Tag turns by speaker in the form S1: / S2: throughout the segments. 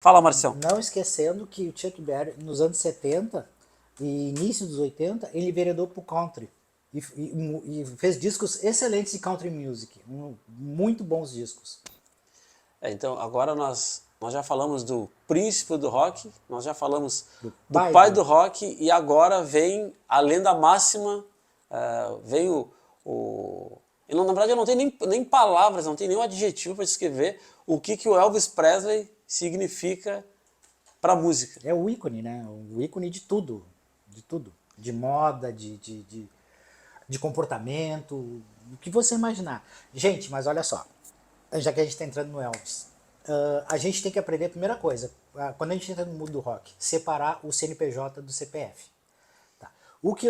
S1: Fala, Marcião.
S2: Não esquecendo que o Chuck Berry, nos anos 70 e início dos 80, ele enveredou pro country. E fez discos excelentes de country music. Muito bons discos.
S1: Então, agora nós já falamos do príncipe do rock, nós já falamos
S2: Do
S1: do
S2: pai
S1: pai
S2: do.
S1: do rock, e agora vem a lenda máxima, vem na verdade, eu não tenho nem palavras, não tenho nenhum adjetivo para descrever que o Elvis Presley significa para a música.
S2: É o ícone, né? O ícone de tudo. De tudo. De moda, de comportamento, o que você imaginar. Gente, mas olha só. Já que a gente está entrando no Elvis. A gente tem que aprender a primeira coisa, quando a gente entra no mundo do rock, separar o CNPJ do CPF. Tá. O que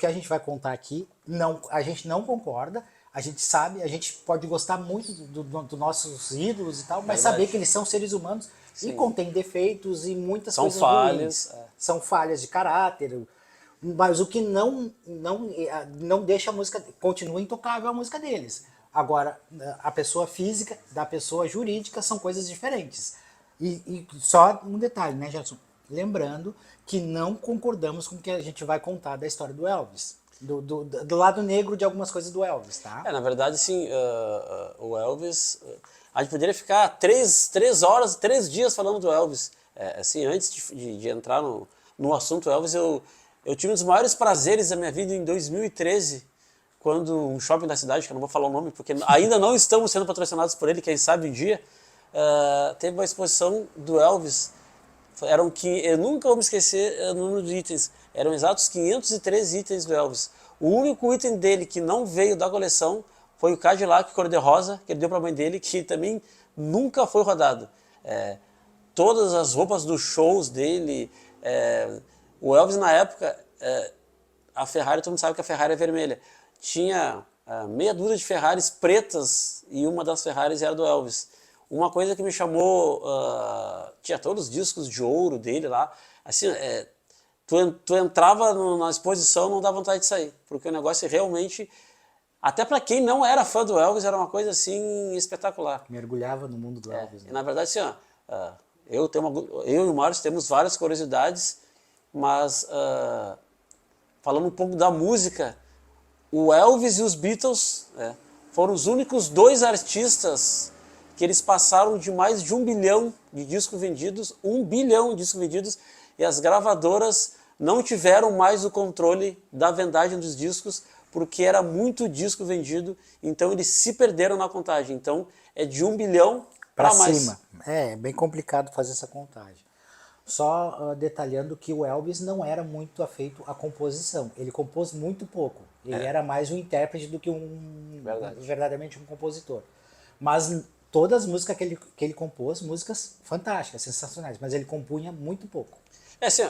S2: a gente vai contar aqui, não, a gente não concorda, a gente sabe, a gente pode gostar muito dos nossos ídolos e tal, mas saber
S1: Verdade.
S2: que eles são seres humanos e
S1: Sim.
S2: contêm defeitos e muitas
S1: São
S2: coisas
S1: falhas.
S2: ruins. São falhas de caráter, mas o que não deixa a música, continua intocável a música deles. Agora, a pessoa física da pessoa jurídica são coisas diferentes. E só um detalhe, né, Gerson? Lembrando que não concordamos com o que a gente vai contar da história do Elvis. Do lado negro de algumas coisas do Elvis, tá?
S1: Na verdade, sim, o Elvis. A gente poderia ficar três horas, 3 dias falando do Elvis. Assim, antes de entrar no assunto Elvis, eu tive um dos maiores prazeres da minha vida em 2013, quando um shopping da cidade, que eu não vou falar o nome, porque ainda não estamos sendo patrocinados por ele, quem sabe um dia, teve uma exposição do Elvis. Eu nunca vou me esquecer o número de itens. Eram exatos 513 itens do Elvis. O único item dele que não veio da coleção foi o Cadillac cor-de-rosa, que ele deu para a mãe dele, que também nunca foi rodado. Todas as roupas dos shows dele. O Elvis, na época, a Ferrari, todo mundo sabe que a Ferrari é vermelha. Tinha meia dúzia de Ferraris pretas e uma das Ferraris era do Elvis. Uma coisa que me chamou, tinha todos os discos de ouro dele lá, assim, tu entrava na exposição, não dava vontade de sair, porque o negócio realmente, até para quem não era fã do Elvis, era uma coisa assim espetacular.
S2: Mergulhava no mundo do Elvis,
S1: E
S2: né?
S1: na verdade, assim, eu e o Márcio temos várias curiosidades, mas falando um pouco da música, o Elvis e os Beatles foram os únicos dois artistas que eles passaram de mais de 1 bilhão de discos vendidos, 1 bilhão de discos vendidos, e as gravadoras não tiveram mais o controle da vendagem dos discos, porque era muito disco vendido, então eles se perderam na contagem. Então é de 1 bilhão
S2: Para
S1: para mais.
S2: cima. É bem complicado fazer essa contagem. Só detalhando que o Elvis não era muito afeito à composição. Ele compôs muito pouco. Ele era mais um intérprete do que
S1: Verdade.
S2: verdadeiramente um compositor. Mas todas as músicas que ele compôs, músicas fantásticas, sensacionais, mas ele compunha muito pouco.
S1: Assim,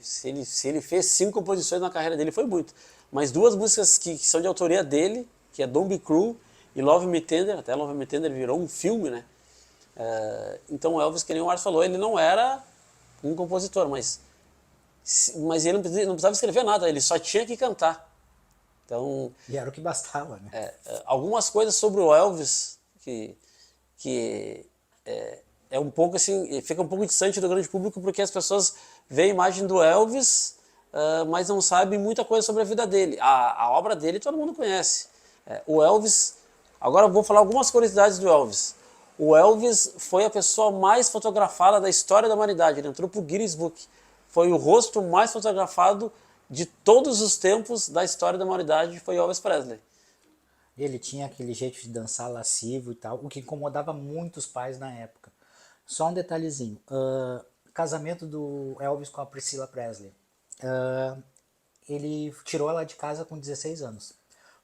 S1: se ele fez 5 composições na carreira dele, foi muito. Mas duas músicas que são de autoria dele, que é Don't Be Cruel e Love Me Tender, até Love Me Tender virou um filme, né? Então o Elvis, que nem o Márcio falou, ele não era um compositor, mas ele não precisava escrever nada, ele só tinha que cantar. Então,
S2: E era o que bastava, né?
S1: algumas coisas sobre o Elvis que é um pouco assim, fica um pouco distante do grande público, porque as pessoas veem a imagem do Elvis, mas não sabem muita coisa sobre a vida dele. A obra dele todo mundo conhece. O Elvis, agora eu vou falar algumas curiosidades do Elvis. O Elvis foi a pessoa mais fotografada da história da humanidade, ele entrou pro Guinness Book. Foi o rosto mais fotografado de todos os tempos da história da humanidade, foi Elvis Presley.
S2: Ele tinha aquele jeito de dançar lascivo e tal, o que incomodava muitos pais na época. Só um detalhezinho. Casamento do Elvis com a Priscilla Presley. Ele tirou ela de casa com 16 anos.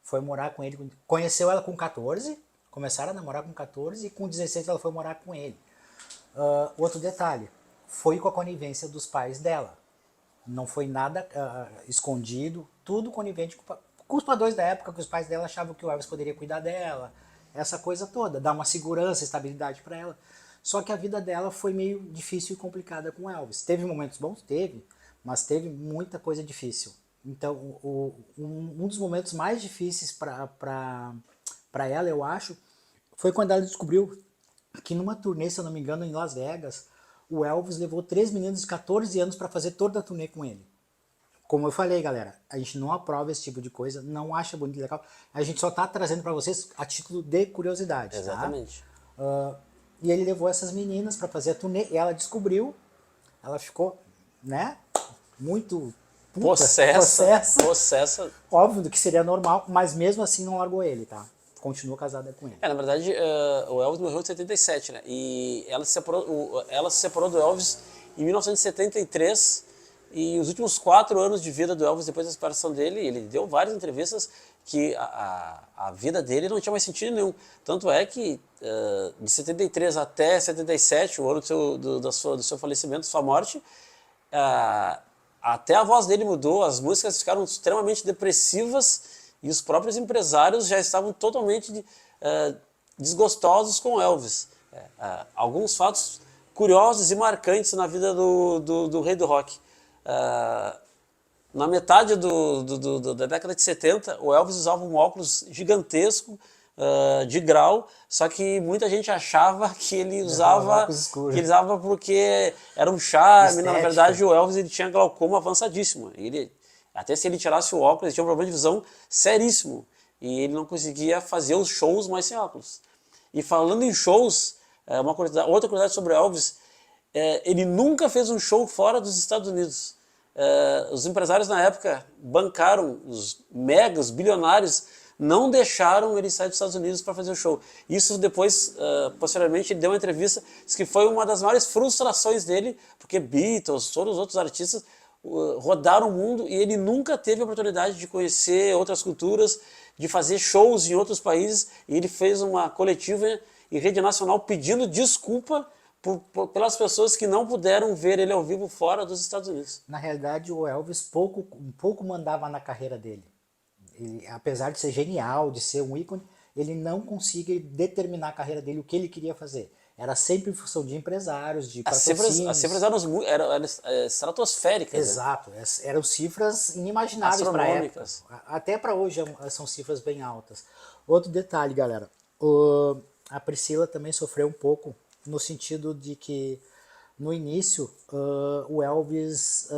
S2: Foi morar com ele. Conheceu ela com 14. Começaram a namorar com 14 e com 16 ela foi morar com ele. Outro detalhe. Foi com a conivência dos pais dela. Não foi nada escondido. Tudo conivente com os padrões da época, que os pais dela achavam que o Elvis poderia cuidar dela. Essa coisa toda. Dar uma segurança, estabilidade para ela. Só que a vida dela foi meio difícil e complicada com o Elvis. Teve momentos bons? Teve. Mas teve muita coisa difícil. Então, um dos momentos mais difíceis para ela, eu acho, foi quando ela descobriu que numa turnê, se eu não me engano, em Las Vegas, o Elvis levou 3 meninos de 14 anos para fazer toda a turnê com ele. Como eu falei, galera, a gente não aprova esse tipo de coisa, não acha bonito e legal. A gente só tá trazendo para vocês a título de curiosidade,
S1: Exatamente.
S2: tá? E ele levou essas meninas para fazer a turnê e ela descobriu, ela ficou, né, muito puta,
S1: Possessa.
S2: óbvio que seria normal, mas mesmo assim não largou ele, tá? Continua casada com ele.
S1: Na verdade, o Elvis morreu em 77, né? E ela se separou do Elvis em 1973 e os últimos 4 anos de vida do Elvis, depois da separação dele, ele deu várias entrevistas que a vida dele não tinha mais sentido nenhum. Tanto é que de 73 até 77, o ano do seu falecimento, sua morte, até a voz dele mudou, as músicas ficaram extremamente depressivas e os próprios empresários já estavam totalmente desgostosos com Elvis. Alguns fatos curiosos e marcantes na vida do rei do rock. Na metade da década de 70, o Elvis usava um óculos gigantesco, de grau, só que muita gente achava que ele usava porque era um charme. Na verdade, o Elvis ele tinha glaucoma avançadíssimo. Até se ele tirasse o óculos, ele tinha um problema de visão seríssimo. E ele não conseguia fazer os shows mais sem óculos. E falando em shows, outra curiosidade sobre o Elvis, ele nunca fez um show fora dos Estados Unidos. Os empresários na época bancaram, os megas, bilionários, não deixaram ele sair dos Estados Unidos para fazer o show. Isso depois, posteriormente, ele deu uma entrevista, disse que foi uma das maiores frustrações dele, porque Beatles, todos os outros artistas rodaram o mundo e ele nunca teve a oportunidade de conhecer outras culturas, de fazer shows em outros países, e ele fez uma coletiva em rede nacional pedindo desculpa pelas pessoas que não puderam ver ele ao vivo fora dos Estados Unidos.
S2: Na realidade, o Elvis pouco mandava na carreira dele. Ele, apesar de ser genial, de ser um ícone, ele não conseguia determinar a carreira dele, o que ele queria fazer. Era sempre em função de empresários, de patrocínios.
S1: As cifras eram estratosféricas.
S2: Exato, eram cifras inimagináveis para a época. Até para hoje são cifras bem altas. Outro detalhe, galera, a Priscila também sofreu um pouco no sentido de que no início o Elvis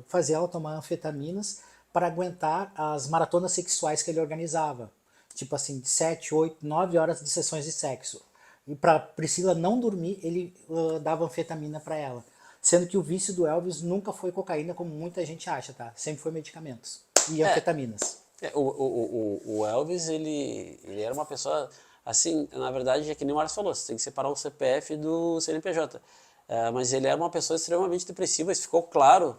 S2: fazia ela tomar anfetaminas para aguentar as maratonas sexuais que ele organizava. Tipo assim, 7, 8, 9 horas de sessões de sexo. E para Priscila não dormir, ele dava anfetamina para ela. Sendo que o vício do Elvis nunca foi cocaína, como muita gente acha, tá? Sempre foi medicamentos e anfetaminas.
S1: O Elvis, ele era uma pessoa, assim, na verdade, é que nem o Marcos falou, você tem que separar o CPF do CNPJ. Mas ele era uma pessoa extremamente depressiva, isso ficou claro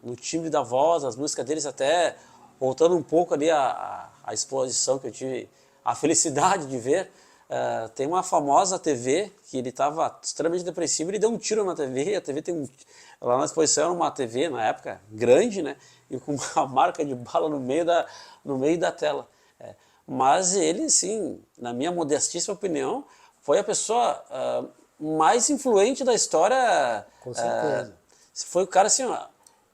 S1: no timbre da voz, as músicas deles, até voltando um pouco ali a exposição que eu tive a felicidade de ver. Tem uma famosa TV que ele estava extremamente depressivo, ele deu um tiro na TV, a TV tem lá na exposição era uma TV na época grande, né, e com uma marca de bala no meio da tela. Mas ele, sim, na minha modestíssima opinião, foi a pessoa mais influente da história.
S2: Com certeza.
S1: Foi o cara assim, ó,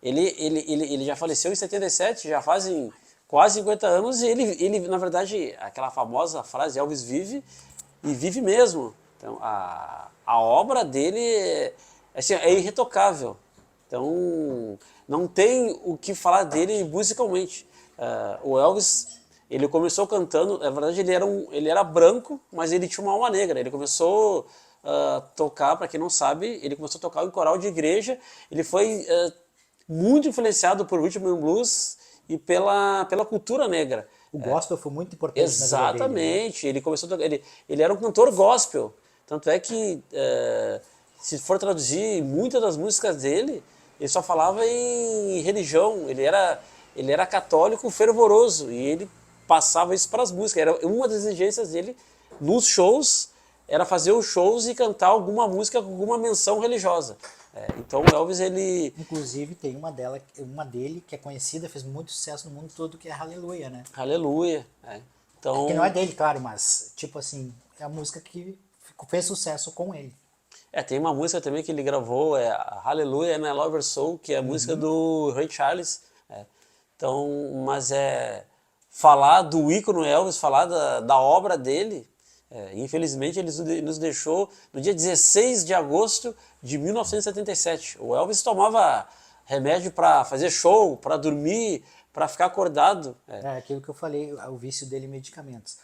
S1: ele já faleceu em 77, já fazem quase 50 anos, e ele, na verdade, aquela famosa frase, Elvis vive, e vive mesmo. Então, a obra dele assim, é irretocável. Então, não tem o que falar dele musicalmente. O Elvis, ele começou cantando, na verdade, ele era branco, mas ele tinha uma alma negra. Ele começou a tocar, para quem não sabe, ele começou a tocar em coral de igreja. Ele foi muito influenciado por rhythm and blues e pela cultura negra.
S2: O gospel foi muito importante.
S1: Exatamente.
S2: Na vida dele, né?
S1: Ele começou a tocar, ele era um cantor gospel. Tanto é que, se for traduzir muitas das músicas dele, ele só falava em religião. Ele era católico fervoroso e ele passava isso para as músicas. Era uma das exigências dele nos shows, era fazer os shows e cantar alguma música com alguma menção religiosa. Então o Elvis, ele...
S2: Inclusive tem uma dele que é conhecida, fez muito sucesso no mundo todo, que é Hallelujah, né?
S1: Hallelujah. Então...
S2: Que não é dele, claro, mas tipo assim, é a música que fez sucesso com ele.
S1: Tem uma música também que ele gravou, Hallelujah and I Love Your Soul, que é a música do Ray Charles. Então, mas falar do ícone Elvis, falar da obra dele, Infelizmente, ele nos deixou no dia 16 de agosto de 1977. O Elvis tomava remédio para fazer show, para dormir, para ficar acordado.
S2: É aquilo que eu falei, o vício dele em medicamentos.